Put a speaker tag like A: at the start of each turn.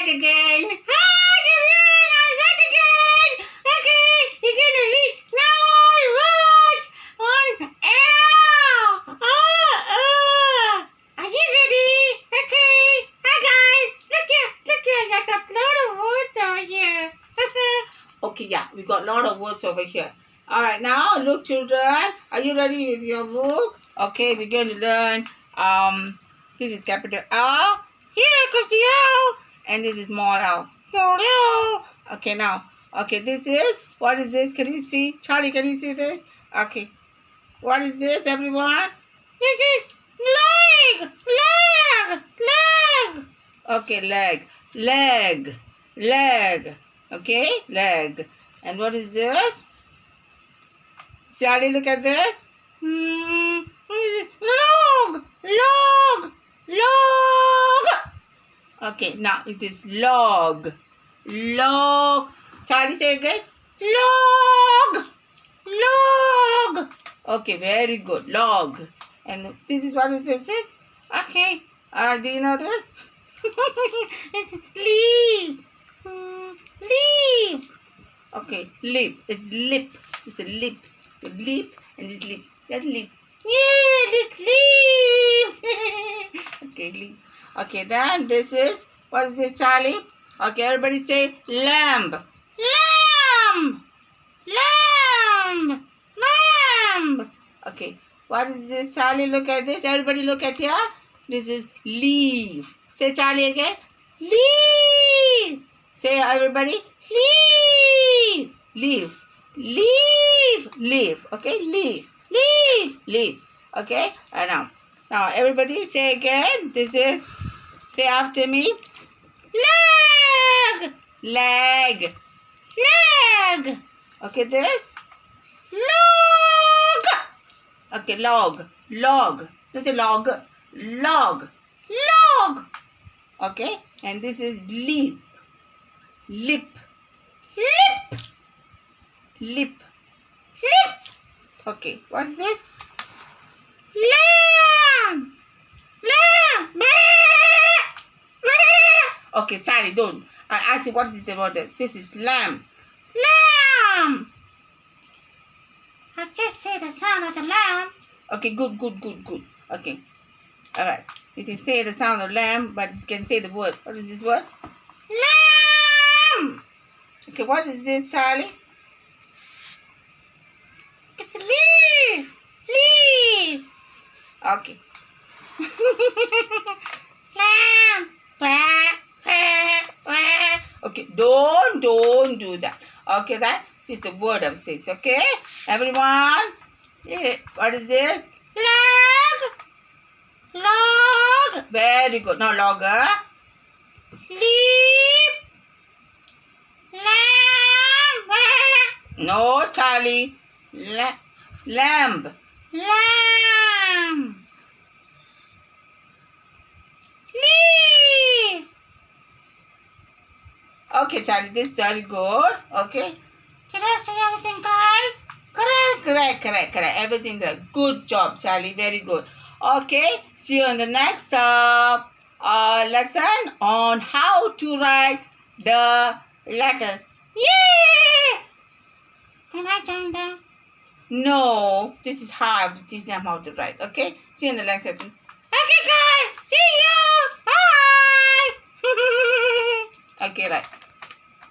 A: back again. Hi, everyone. I'm back again. Okay, you're gonna read nine words on air. Are you ready? Okay. Hi, guys. Look here. I got a lot of words over here. Okay, yeah, we got a lot of words over here. All right, now look, children. Are you ready with your book? Okay, we're going to learn. This is capital L. Here comes the L, and this is small L. Small L. Okay, now. Okay, this is. What is this? Can you see, Charlie? Can you see this? Okay. What is this, everyone? This is leg. Okay, leg. Okay, leg. And what is this? Charlie, look at this. This is log. Okay, now it is log. Charlie, say again. Log. Okay, very good. Log. And this is what is this? Okay. Do you know this? It's leaf. Leaf. Okay, lip. It's lip. It's a lip. The lip and this lip. That's lip. Yeah, this lip. Okay, lip. Okay, then this is, what is this, Charlie? Okay, everybody say lamb. Okay, what is this, Charlie? Look at this. Everybody look at here. This is leaf. Say, Charlie, again. Leaf. Say, everybody. Leaf. Okay, leaf. Okay, and now everybody say again. This is, say after me. Leg. Okay, this. Log. Okay, log. This is log. Okay, and this is lip. Okay, what's this? Lamb. Okay, Charlie, don't. I ask you what is it about that? This is lamb. I just say the sound of the lamb. Okay, good. Okay. All right. You can say the sound of lamb, but you can say the word. What is this word? Lamb. Okay, what is this, Charlie? It's leaf. Okay. Lamb. Okay, don't do that. Okay, that is the word of six. Okay, everyone. Yeah. What is this? Log. Very good. Now logger. Leaf. Lamb. No, Charlie. Lamb. Leaf. Okay, Charlie, this is very good. Okay. Did I say everything correct? Correct. Everything's a good job, Charlie. Very good. Okay. See you in the next lesson on how to write the letters. Yay! Can I join them? No. This is how I have to teach them how to write. Okay. See you in the next lesson. Okay, guys. See you. Bye. Okay, right.